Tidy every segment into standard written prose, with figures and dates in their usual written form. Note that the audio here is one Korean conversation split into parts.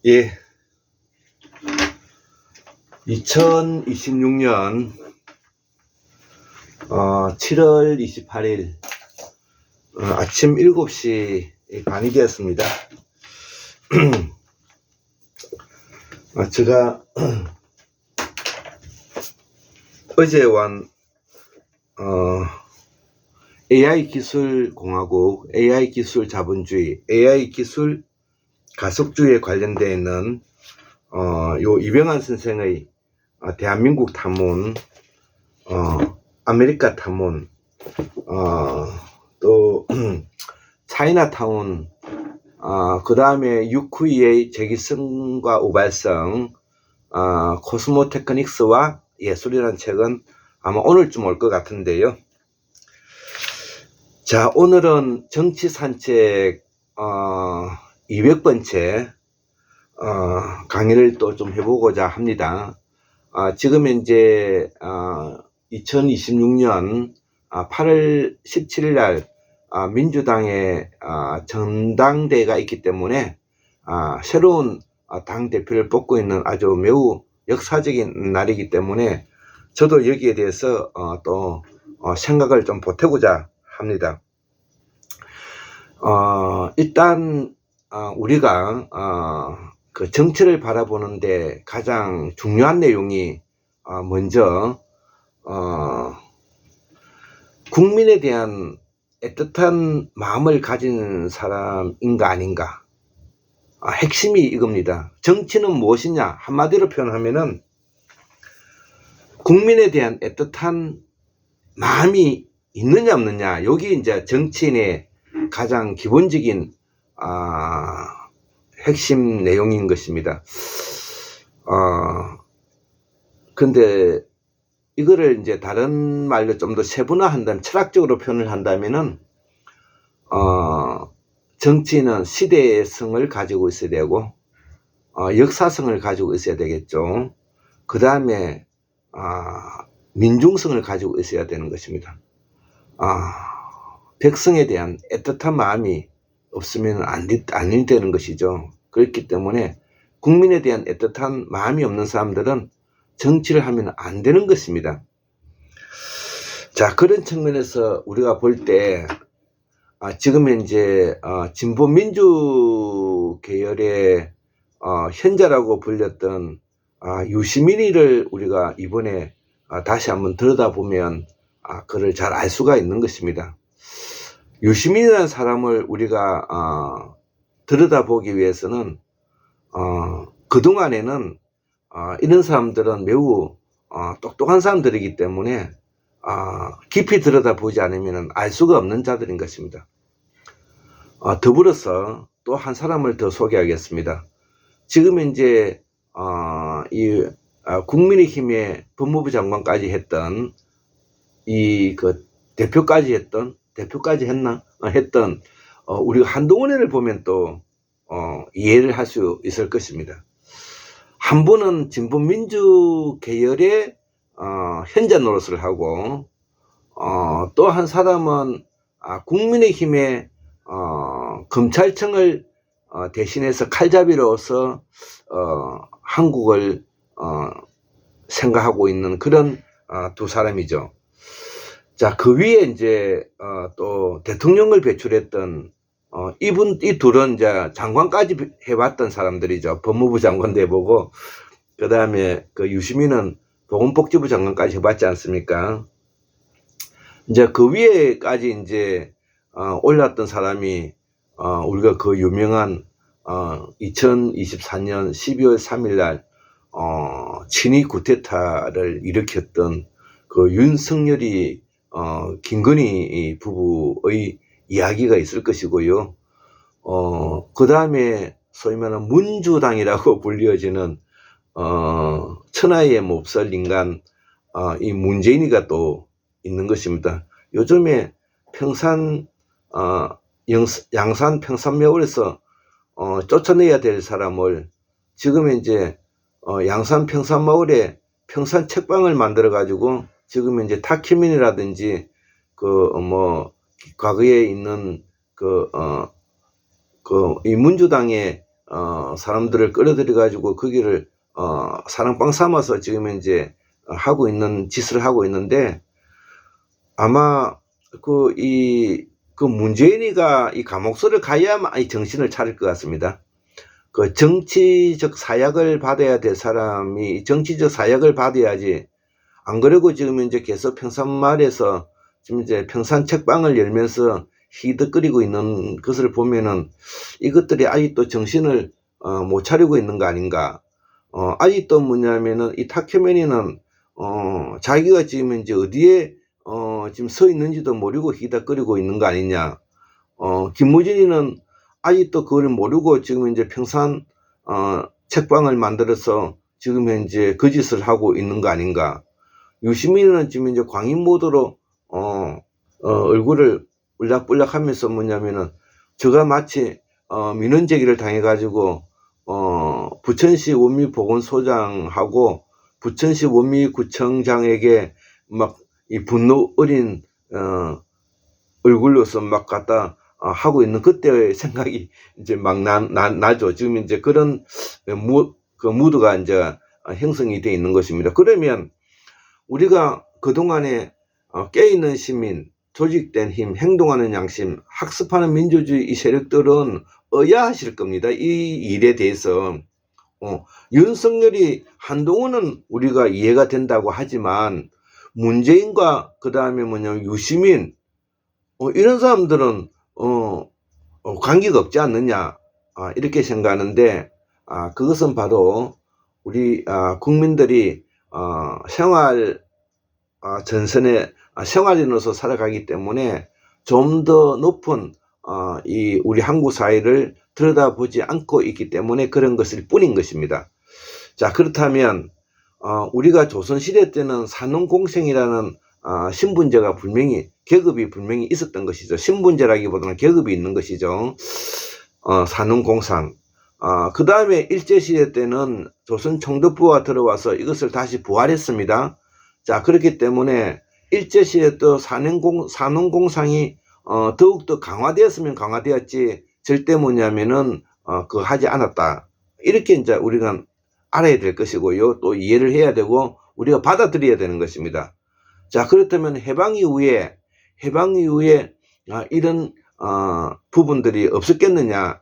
예, 2026년 7월 28일 아침 7시 반이 되었습니다. 제가 어제 완 AI 기술 공화국, AI 기술 자본주의, AI 기술 가속주의에 관련되어 있는 요 이병환 선생의 대한민국 탐문, 아메리카 탐문, 또 차이나타운, 그 다음에 UQE의 재기성과 우발성, 코스모 테크닉스와 예술이라는 책은 아마 오늘쯤 올 것 같은데요. 자, 오늘은 정치 산책 200번째 강의를 또 좀 해보고자 합니다. 지금 현재 2026년 8월 17일 날 민주당의 전당대회가 있기 때문에 새로운 당 대표를 뽑고 있는 아주 매우 역사적인 날이기 때문에 저도 여기에 대해서 또 생각을 좀 보태고자 합니다. 일단 우리가 그 정치를 바라보는데 가장 중요한 내용이 먼저 국민에 대한 애틋한 마음을 가진 사람인가 아닌가, 핵심이 이겁니다. 정치는 무엇이냐 한마디로 표현하면은 국민에 대한 애틋한 마음이 있느냐 없느냐, 여기 이제 정치인의 가장 기본적인 핵심 내용인 것입니다. 근데 이거를 이제 다른 말로 좀 더 세분화한다면, 철학적으로 표현을 한다면은 정치인은 시대성을 가지고 있어야 되고 역사성을 가지고 있어야 되겠죠. 그 다음에 민중성을 가지고 있어야 되는 것입니다. 백성에 대한 애틋한 마음이 없으면 안 되는 것이죠. 그렇기 때문에 국민에 대한 애틋한 마음이 없는 사람들은 정치를 하면 안 되는 것입니다. 자, 그런 측면에서 우리가 볼 때 지금 현재 진보민주 계열의 현자라고 불렸던 유시민이를 우리가 이번에 다시 한번 들여다보면 그를 잘 알 수가 있는 것입니다. 유시민이라는 사람을 우리가 들여다보기 위해서는 그동안에는 이런 사람들은 매우 똑똑한 사람들이기 때문에 깊이 들여다보지 않으면 알 수가 없는 자들인 것입니다. 더불어서 또 한 사람을 더 소개하겠습니다. 지금 이제 이 국민의힘의 법무부 장관까지 했던 대표까지 했던 우리가 한동훈 의원을 보면 또 이해를 할 수 있을 것입니다. 한 분은 진보민주 계열의 현자 노릇을 하고 또 한 사람은 국민의힘의 검찰청을 대신해서 칼잡이로서 한국을 생각하고 있는 그런 두 사람이죠. 자, 그 위에 이제 또 대통령을 배출했던 이 둘은 이제 장관까지 해봤던 사람들이죠. 법무부 장관도 해보고, 그 다음에 그 유시민은 보건복지부 장관까지 해봤지 않습니까? 이제 그 위에까지 이제 올랐던 사람이 우리가 그 유명한 2024년 12월 3일 날 친위 쿠데타를 일으켰던 그 윤석열이 김건희 부부의 이야기가 있을 것이고요. 그 다음에 소위 말하는 문주당이라고 불리어지는 천하의 몹쓸 인간 이 문재인이가 또 있는 것입니다. 요즘에 양산 평산마을에서 쫓아내야 될 사람을 지금 이제 양산 평산마을에 평산 책방을 만들어 가지고 지금 이제 타키민이라든지 과거에 있는 이 민주당의 사람들을 끌어들여 가지고 거기를 사랑방 삼아서 지금 이제 하고 있는 짓을 하고 있는데, 아마 문재인이가 이 감옥소를 가야만 이 정신을 차릴 것 같습니다. 그 정치적 사약을 받아야 될 사람이 정치적 사약을 받아야지. 안 그러고 지금 이제 계속 평산마을에서 지금 이제 평산 책방을 열면서 히득거리고 있는 것을 보면은 이것들이 아직도 정신을 못 차리고 있는 거 아닌가. 아직도 뭐냐면은 이 탁현민이는 자기가 지금 이제 어디에 지금 서 있는지도 모르고 히덕거리고 있는 거 아니냐. 김무진이는 아직도 그걸 모르고 지금 이제 평산 책방을 만들어서 지금 현재 거짓을 하고 있는 거 아닌가. 유시민은 지금 이제 광인 모드로 얼굴을 울락불락 하면서 뭐냐면은 저가 마치 민원 제기를 당해 가지고 부천시 원미보건소장하고 부천시 원미구청장에게 막 이 분노 어린 얼굴로서 막 갖다 하고 있는 그때의 생각이 이제 막 나죠. 지금 이제 그런 무드가 이제 형성이 되어 있는 것입니다. 그러면 우리가 그동안에 깨어있는 시민, 조직된 힘, 행동하는 양심, 학습하는 민주주의 이 세력들은 의아하실 겁니다. 이 일에 대해서. 윤석열이 한동훈은 우리가 이해가 된다고 하지만 문재인과 그 다음에 유시민 이런 사람들은 관계가 없지 않느냐, 이렇게 생각하는데, 그것은 바로 우리 국민들이 생활 전선에 생활인으로서 살아가기 때문에 좀 더 높은 이 우리 한국 사회를 들여다보지 않고 있기 때문에 그런 것일 뿐인 것입니다. 자, 그렇다면 우리가 조선시대 때는 산농공생이라는 신분제가 계급이 분명히 있었던 것이죠. 신분제라기보다는 계급이 있는 것이죠. 산농공상. 그 다음에 일제시대 때는 조선 총독부가 들어와서 이것을 다시 부활했습니다. 자, 그렇기 때문에 일제시대 때 산농공상이 더욱더 강화되었으면 강화되었지, 절대 뭐냐면은 그거 하지 않았다. 이렇게 이제 우리가 알아야 될 것이고요. 또 이해를 해야 되고 우리가 받아들여야 되는 것입니다. 자, 그렇다면 해방 이후에 이런 부분들이 없었겠느냐.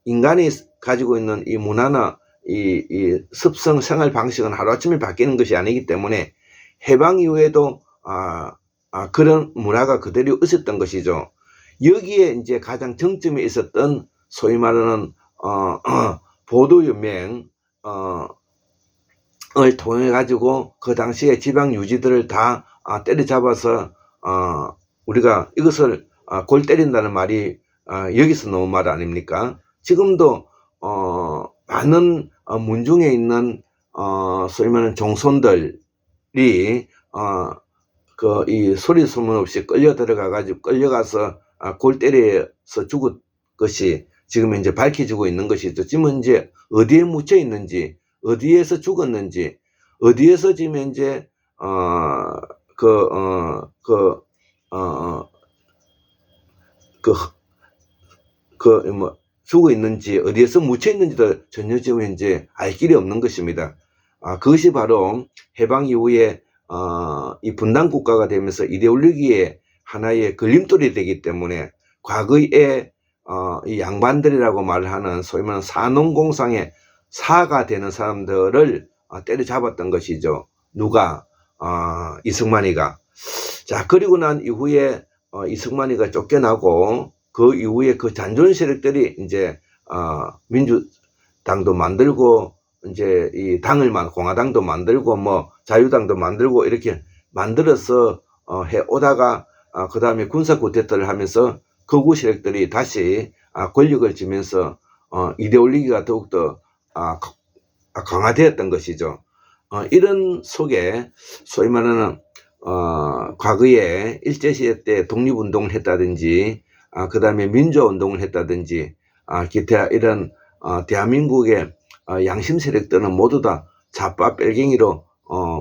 인간이 가지고 있는 이 문화나 이 습성 생활 방식은 하루아침에 바뀌는 것이 아니기 때문에 해방 이후에도 그런 문화가 그대로 있었던 것이죠. 여기에 이제 가장 정점에 있었던 소위 말하는 보도연맹 을 통해 가지고 그 당시에 지방 유지들을 다 때려잡아서 우리가 이것을 골 때린다는 말이 여기서 나온 말 아닙니까? 지금도 많은 문중에 있는 소위 말하는 종손들이 이 소리 소문 없이 끌려가서 골 때려서 죽은 것이 지금 이제 밝혀지고 있는 것이죠. 지금 이제 어디에 묻혀 있는지, 어디에서 죽었는지, 어디에서 지금 이제 죽어 있는지, 어디에서 묻혀 있는지도 전혀 지금 이제 알 길이 없는 것입니다. 그것이 바로 해방 이후에 이 분단 국가가 되면서 이데올로기의 하나의 걸림돌이 되기 때문에 과거에 이 양반들이라고 말하는 소위 말하는 산농공상의 사가 되는 사람들을 때려잡았던 것이죠. 누가? 이승만이가. 자, 그리고 난 이후에 이승만이가 쫓겨나고 그 이후에 그 잔존 세력들이 이제 민주당도 만들고 이제 이 공화당도 만들고 뭐 자유당도 만들고 이렇게 만들어서 해 오다가 그 다음에 군사 쿠데타를 하면서 극우 세력들이 다시 권력을 쥐면서 이데올로기가 더욱더 강화되었던 것이죠. 이런 속에 소위 말하는 과거에 일제시대 때 독립운동을 했다든지 그 다음에 민주화운동을 했다든지 기타 이런 대한민국의 양심 세력들은 모두 다 좌파 빨갱이로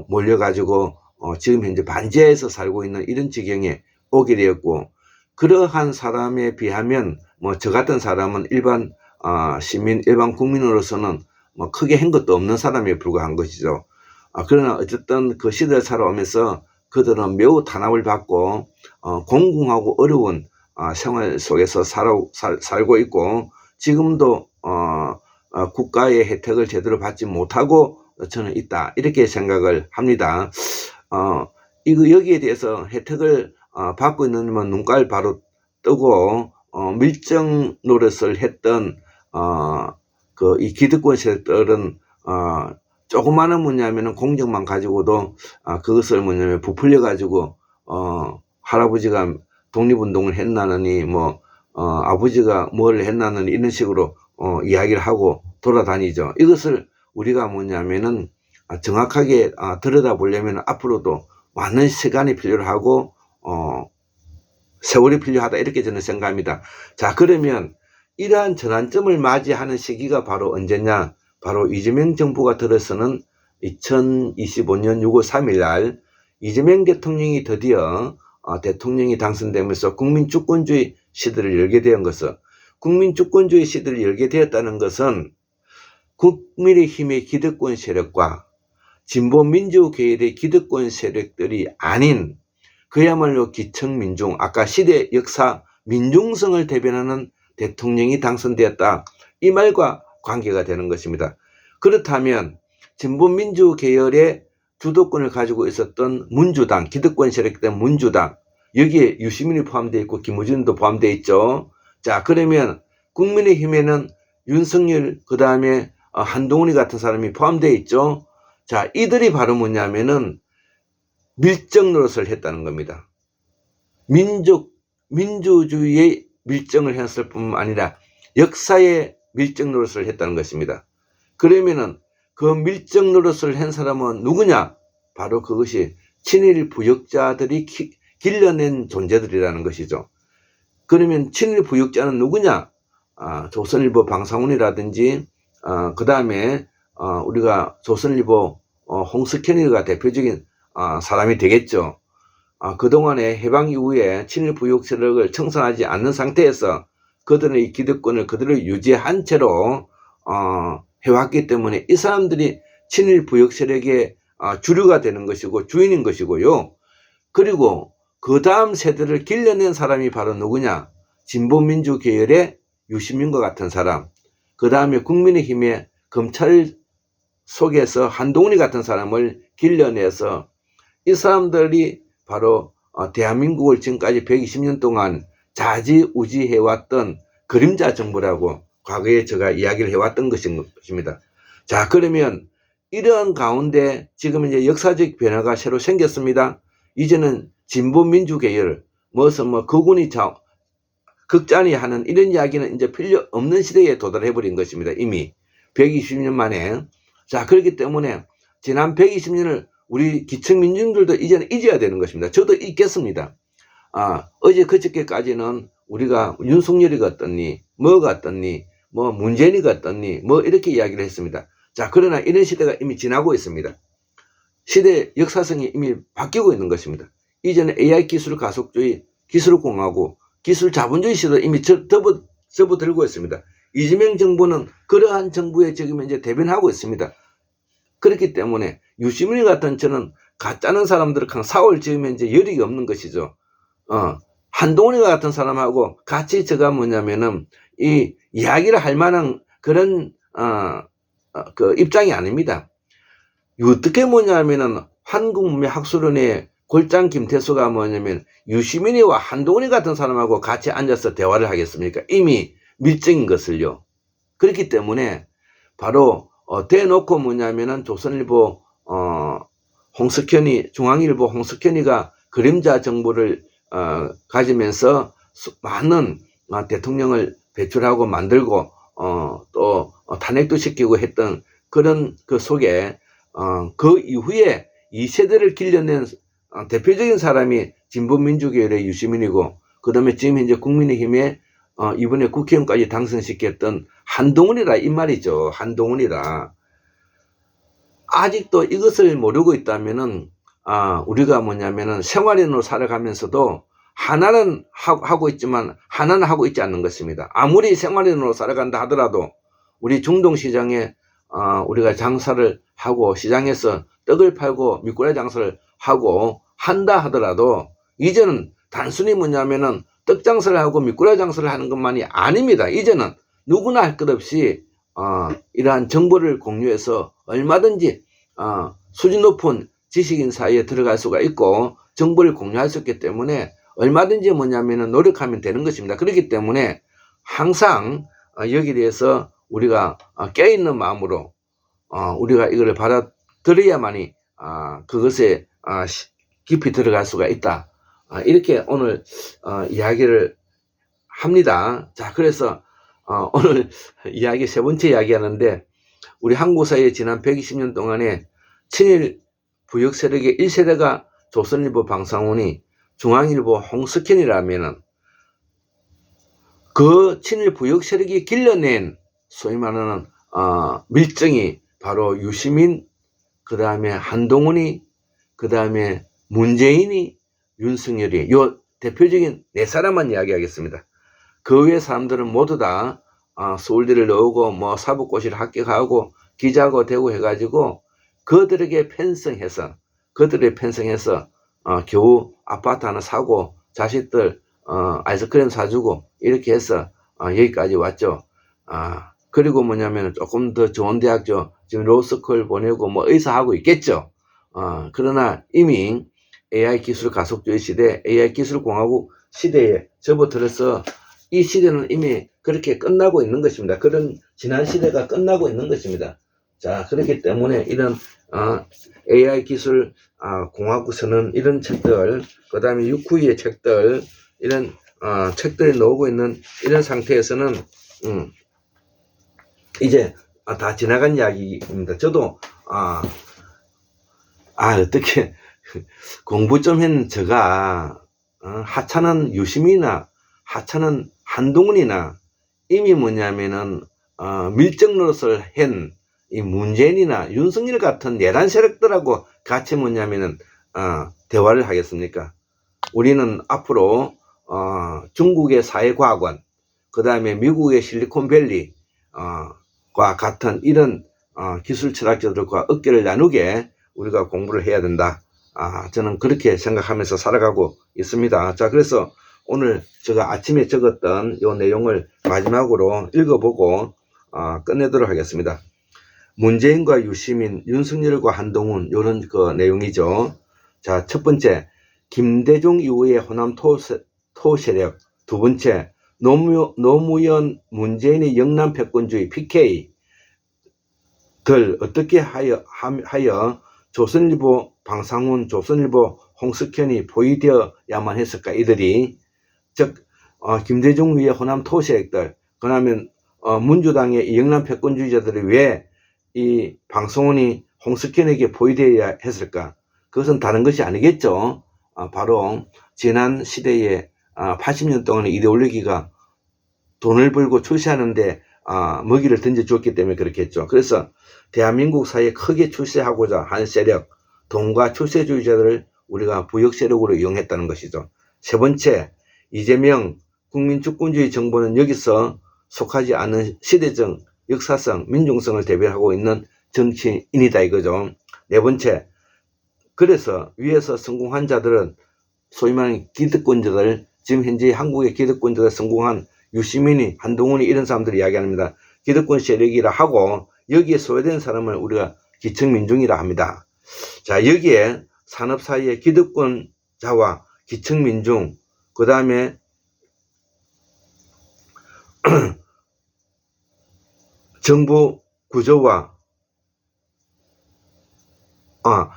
몰려가지고 지금 현재 반지하에서 살고 있는 이런 지경에 오게 되었고, 그러한 사람에 비하면 뭐 저 같은 사람은 일반 시민, 일반 국민으로서는 뭐 크게 한 것도 없는 사람에 불과한 것이죠. 그러나 어쨌든 그 시대를 살아오면서 그들은 매우 탄압을 받고 공공하고 어려운 생활 속에서 살고 있고, 지금도 국가의 혜택을 제대로 받지 못하고 저는 있다, 이렇게 생각을 합니다. 여기에 대해서 혜택을 받고 있는 눈깔 바로 뜨고 밀정 노릇을 했던 이 기득권 세력들은 조그마한 뭐냐면은 공적만 가지고도 그것을 뭐냐면 부풀려 가지고 할아버지가 독립운동을 했나느니 뭐 아버지가 뭘 했나느니 이런 식으로 이야기를 하고 돌아다니죠. 이것을 우리가 뭐냐면은 정확하게 들여다보려면 앞으로도 많은 시간이 필요하고 세월이 필요하다, 이렇게 저는 생각합니다. 자, 그러면 이러한 전환점을 맞이하는 시기가 바로 언제냐? 바로 이재명 정부가 들어서는 2025년 6월 3일 날 이재명 대통령이 드디어 대통령이 당선되면서 국민주권주의 시대를 열게 된 것은, 국민주권주의 시대를 열게 되었다는 것은 국민의힘의 기득권 세력과 진보민주계열의 기득권 세력들이 아닌 그야말로 기층민중, 아까 시대 역사 민중성을 대변하는 대통령이 당선되었다, 이 말과 관계가 되는 것입니다. 그렇다면 진보민주계열의 주도권을 가지고 있었던 문주당, 기득권 세력된 문주당, 여기에 유시민이 포함되어 있고 김우진도 포함되어 있죠. 자, 그러면 국민의힘에는 윤석열, 그 다음에 한동훈이 같은 사람이 포함되어 있죠. 자, 이들이 바로 뭐냐면은 밀정 노릇을 했다는 겁니다. 민주주의의 밀정을 했을 뿐만 아니라 역사의 밀정 노릇을 했다는 것입니다. 그러면은 그 밀정 노릇을 한 사람은 누구냐? 바로 그것이 친일 부역자들이 길러낸 존재들이라는 것이죠. 그러면 친일 부역자는 누구냐? 조선일보 방상훈이라든지 그 다음에 우리가 조선일보 홍석현이가 대표적인 사람이 되겠죠. 그동안에 해방 이후에 친일 부역 세력을 청산하지 않는 상태에서 그들의 이 기득권을 그대로 유지한 채로 해왔기 때문에 이 사람들이 친일 부역 세력의 주류가 되는 것이고 주인인 것이고요. 그리고 그 다음 세대를 길러낸 사람이 바로 누구냐? 진보민주 계열의 유시민과 같은 사람, 그 다음에 국민의힘의 검찰 속에서 한동훈이 같은 사람을 길러내서 이 사람들이 바로 대한민국을 지금까지 120년 동안 좌지우지해왔던 그림자 정부라고 과거에 제가 이야기를 해왔던 것입니다. 자, 그러면 이러한 가운데 지금 이제 역사적 변화가 새로 생겼습니다. 이제는 진보민주계열, 무슨 거군이 극단이 하는 이런 이야기는 이제 필요 없는 시대에 도달해버린 것입니다. 이미 120년 만에. 자, 그렇기 때문에 지난 120년을 우리 기층민중들도 이제는 잊어야 되는 것입니다. 저도 잊겠습니다. 어제 그저께까지는 우리가 윤석열이가 어떻니, 뭐가 어떻니, 뭐 문재인이가 어떻니, 뭐 이렇게 이야기를 했습니다. 자, 그러나 이런 시대가 이미 지나고 있습니다. 시대 역사성이 이미 바뀌고 있는 것입니다. 이제는 AI 기술 가속주의, 기술공화국, 기술 자본주의 시대도 이미 접어들고 있습니다. 이재명 정부는 그러한 정부에 지금 이제 대변하고 있습니다. 그렇기 때문에 유시민 같은 저는 가짜는 사람들을 그냥 사월 지으면 이제 열이 없는 것이죠. 한동훈이 같은 사람하고 같이 제가 뭐냐면은 이 이야기를 할 만한 그런 그 입장이 아닙니다. 어떻게 뭐냐면은 한국문명학술원의 골장 김태수가 뭐냐면 유시민이와 한동훈이 같은 사람하고 같이 앉아서 대화를 하겠습니까? 이미 밀정인 것을요. 그렇기 때문에 바로 대놓고 뭐냐면은 조선일보 홍석현이, 중앙일보 홍석현이가 그림자 정부를 가지면서 많은 대통령을 배출하고 만들고 또 탄핵도 시키고 했던 그런 그 속에 그 이후에 이 세대를 길러낸 대표적인 사람이 진보민주계열의 유시민이고, 그 다음에 지금 현재 국민의힘에 이번에 국회의원까지 당선시켰던 한동훈이라 이 말이죠. 한동훈이라. 아직도 이것을 모르고 있다면은 우리가 뭐냐면은 생활인으로 살아가면서도 하나는 하고 있지만 하나는 하고 있지 않는 것입니다. 아무리 생활인으로 살아간다 하더라도 우리 중동시장에 우리가 장사를 하고 시장에서 떡을 팔고 미꾸라지 장사를 하고 한다 하더라도 이제는 단순히 뭐냐면은 떡 장사를 하고 미꾸라지 장사를 하는 것만이 아닙니다. 이제는 누구나 할 것 없이 이러한 정보를 공유해서 얼마든지 수준 높은 지식인 사이에 들어갈 수가 있고 정보를 공유할 수 있기 때문에 얼마든지 뭐냐면은 노력하면 되는 것입니다. 그렇기 때문에 항상 여기에 대해서 우리가 깨어있는 마음으로 우리가 이거를 받아들여야만이 그것에 깊이 들어갈 수가 있다. 이렇게 오늘 이야기를 합니다. 자, 그래서 오늘 이야기 세 번째 이야기 하는데 우리 한국 사회에 지난 120년 동안에 친일 부역 세력의 1세대가 조선일보 방상훈이 중앙일보 홍석현이라면은 그 친일 부역 세력이 길러낸 소위 말하는 밀정이 바로 유시민, 그 다음에 한동훈이, 그 다음에 문재인이, 윤석열이, 요 대표적인 네 사람만 이야기하겠습니다. 그 외의 사람들은 모두 다 서울대를 나오고 뭐 사법고시를 합격하고 기자고 되고 해가지고 그들에게 편성해서 겨우 아파트 하나 사고 자식들 아이스크림 사주고 이렇게 해서 여기까지 왔죠. 그리고 뭐냐면 조금 더 좋은 대학 지금 로스쿨 보내고 뭐 의사하고 있겠죠. 그러나 이미 AI 기술 가속주의 시대, AI 기술 공화국 시대에 접어들어서 이 시대는 이미 그렇게 끝나고 있는 것입니다. 그런 지난 시대가 끝나고 있는 것입니다. 자, 그렇기 때문에 이런 AI 기술 공화국 선언 이런 책들, 그 다음에 유쿠이의 책들, 이런 책들이 나오고 있는 이런 상태에서는 이제 다 지나간 이야기입니다. 저도 어떻게 공부 좀 했는 제가 하찮은 유시민이나 하찮은 한동훈이나 이미 뭐냐면은 밀정 노릇을 한 이 문재인이나 윤석열 같은 내란 세력들하고 같이 뭐냐면은 대화를 하겠습니까? 우리는 앞으로 중국의 사회과학원, 그 다음에 미국의 실리콘밸리 과 같은 이런 기술 철학자들과 어깨를 나누게 우리가 공부를 해야 된다. 저는 그렇게 생각하면서 살아가고 있습니다. 자, 그래서 오늘 제가 아침에 적었던 이 내용을 마지막으로 읽어보고 끝내도록 하겠습니다. 문재인과 유시민, 윤석열과 한동훈 이런 그 내용이죠. 자, 첫 번째, 김대중 이후의 호남 토세력. 두 번째, 노무현 문재인의 영남 패권주의 PK 들 어떻게 하여 조선일보 방상훈, 조선일보 홍석현이 보이되어야만 했을까? 이들이 즉 김대중 위의 호남 토세력들, 그러면 민주당의 영남 패권주의자들이 왜 이 방상훈이 홍석현에게 보이되어야 했을까? 그것은 다른 것이 아니겠죠. 바로 지난 시대에 80년 동안의 이데올로기가 돈을 벌고 출세하는데 먹이를 던져주었기 때문에 그렇겠죠. 그래서 대한민국 사회에 크게 출세하고자 한 세력, 돈과 출세주의자들을 우리가 부역 세력으로 이용했다는 것이죠. 세 번째, 이재명 국민주권주의 정부는 여기서 속하지 않은 시대적, 역사성, 민중성을 대변하고 있는 정치인이다 이거죠. 네 번째, 그래서 위에서 성공한 자들은 소위 말하는 기득권자들, 지금 현재 한국의 기득권자들 성공한 유시민이, 한동훈이 이런 사람들이 이야기합니다. 기득권 세력이라 하고 여기에 소외된 사람을 우리가 기층민중이라 합니다. 자, 여기에 산업 사이의 기득권자와 기층민중, 그 다음에 정부 구조와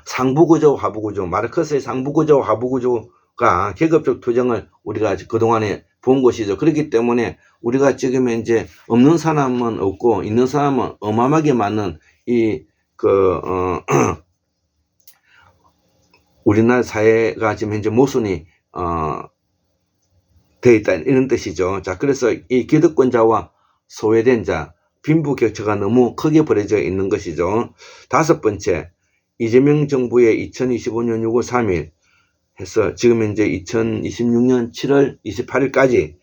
상부구조, 하부구조, 마르크스의 상부구조, 하부구조가 계급적 투쟁을 우리가 그동안에 본 것이죠. 그렇기 때문에 우리가 지금 이제 없는 사람은 없고 있는 사람은 어마어마하게 많은 우리나라 사회가 지금 현재 모순이 되어 있다 이런 뜻이죠. 자, 그래서 이 기득권자와 소외된 자, 빈부격차가 너무 크게 벌어져 있는 것이죠. 다섯 번째, 이재명 정부의 2025년 6월 3일 해서 지금 현재 2026년 7월 28일까지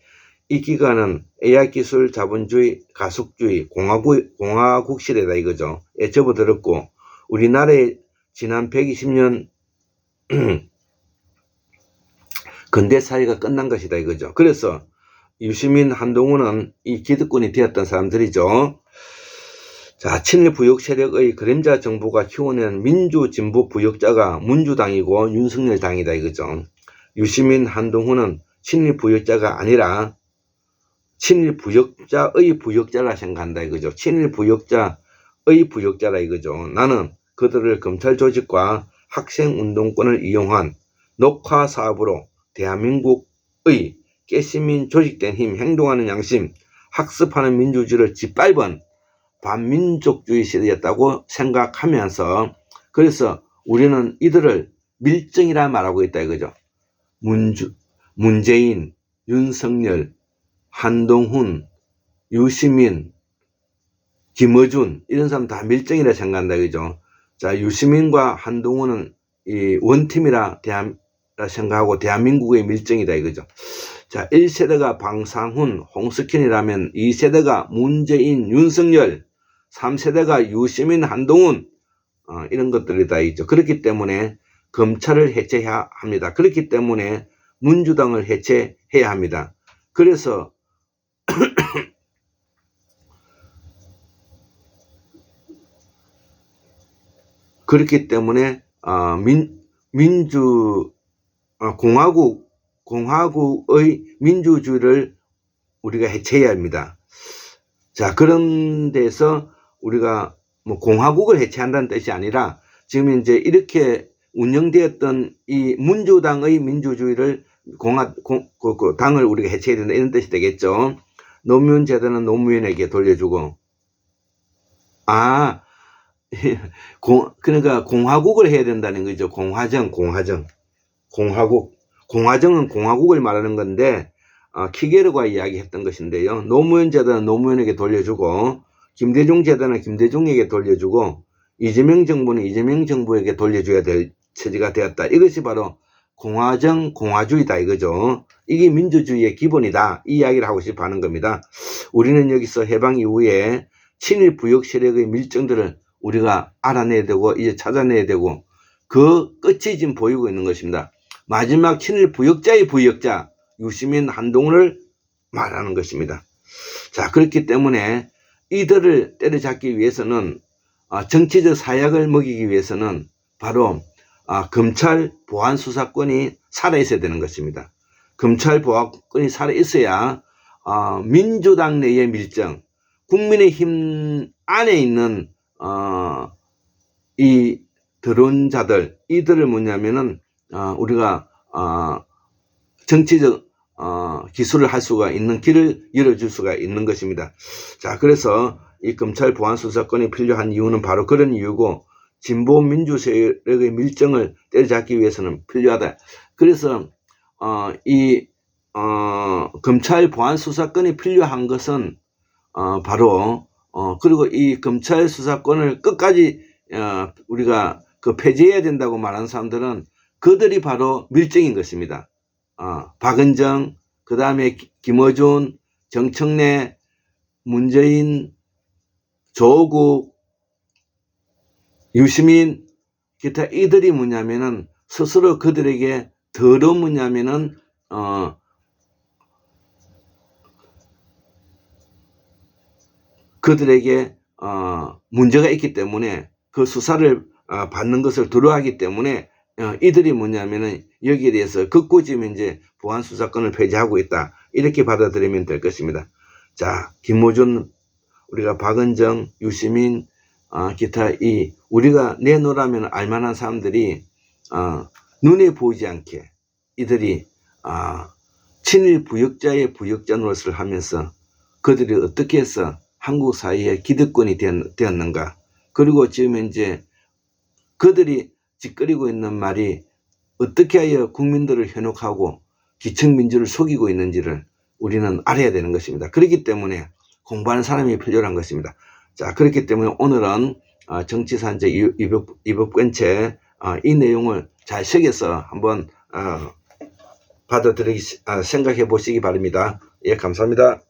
이 기간은 AI 기술 자본주의 가속주의 공화국 시대다 이거죠. 에 접어들었고 우리나라의 지난 120년 근대사회가 끝난 것이다 이거죠. 그래서 유시민, 한동훈은 이 기득권이 되었던 사람들이죠. 자, 친일 부역 세력의 그림자 정부가 키워낸 민주 진보 부역자가 민주당이고 윤석열 당이다 이거죠. 유시민, 한동훈은 친일 부역자가 아니라 친일 부역자의 부역자라 생각한다 이거죠. 친일 부역자의 부역자라 이거죠. 나는 그들을 검찰 조직과 학생 운동권을 이용한 녹화 사업으로 대한민국의 깨시민 조직된 힘, 행동하는 양심, 학습하는 민주주의를 짓밟은 반민족주의 시대였다고 생각하면서 그래서 우리는 이들을 밀정이라 말하고 있다 이거죠. 문재인, 윤석열, 한동훈, 유시민, 김어준 이런 사람 다 밀정이라 생각한다 이거죠. 자, 유시민과 한동훈은 이 원팀이라 생각하고 대한민국의 밀정이다 이거죠. 자, 1세대가 방상훈, 홍석현이라면 2세대가 문재인, 윤석열, 3세대가 유시민, 한동훈 이런 것들이 다 있죠. 그렇기 때문에 검찰을 해체해야 합니다. 그렇기 때문에 민주당을 해체해야 합니다. 그래서 그렇기 때문에 공화국의 민주주의를 우리가 해체해야 합니다. 자, 그런 데서 우리가 뭐 공화국을 해체한다는 뜻이 아니라 지금 이제 이렇게 운영되었던 이 민주당의 민주주의를 당을 우리가 해체해야 된다 이런 뜻이 되겠죠. 노무현 제도는 노무현에게 돌려주고 그러니까 공화국을 해야 된다는 거죠. 공화정은 공화국을 말하는 건데 키게르가 이야기했던 것인데요. 노무현 제도는 노무현에게 돌려주고 김대중 제도는 김대중에게 돌려주고 이재명 정부는 이재명 정부에게 돌려줘야 될 처지가 되었다. 이것이 바로 공화주의다 이거죠. 이게 민주주의의 기본이다. 이 이야기를 하고 싶어 하는 겁니다. 우리는 여기서 해방 이후에 친일 부역 세력의 밀정들을 우리가 알아내야 되고 이제 찾아내야 되고 그 끝이 지금 보이고 있는 것입니다. 마지막 친일 부역자의 부역자 유시민, 한동훈을 말하는 것입니다. 자, 그렇기 때문에 이들을 때려잡기 위해서는 정치적 사약을 먹이기 위해서는 바로 검찰 보안 수사권이 살아있어야 되는 것입니다. 검찰 보안권이 살아있어야 민주당 내의 밀정, 국민의힘 안에 있는 이 들어온 자들, 이들을 뭐냐면은 우리가 정치적 기술을 할 수가 있는 길을 열어줄 수가 있는 것입니다. 자, 그래서 이 검찰 보안 수사권이 필요한 이유는 바로 그런 이유고 진보 민주 세력의 밀정을 때려잡기 위해서는 필요하다. 그래서 검찰 보안 수사권이 필요한 것은 바로 그리고 이 검찰 수사권을 끝까지 우리가 폐지해야 된다고 말하는 사람들은 그들이 바로 밀정인 것입니다. 박은정, 그 다음에 김어준, 정청래, 문재인, 조국, 유시민, 기타 이들이 뭐냐면은 스스로 그들에게 더러운 뭐냐면은 그들에게 문제가 있기 때문에 그 수사를 받는 것을 두려워하기 때문에 이들이 뭐냐면은 여기에 대해서 극구지면 이제 보안 수사권을 폐지하고 있다 이렇게 받아들이면 될 것입니다. 자, 김어준, 우리가 박은정, 유시민, 기타 우리가 내놓으라면 알만한 사람들이 눈에 보이지 않게 이들이 친일 부역자의 부역자 노릇을 하면서 그들이 어떻게 해서 한국 사회의 기득권이 되었는가. 그리고 지금 이제 그들이 짓거리고 있는 말이 어떻게 하여 국민들을 현혹하고 기층민주를 속이고 있는지를 우리는 알아야 되는 것입니다. 그렇기 때문에 공부하는 사람이 필요한 것입니다. 자, 그렇기 때문에 오늘은 정치산재 이법권체 이 내용을 잘 새겨서 한번 생각해 보시기 바랍니다. 예, 감사합니다.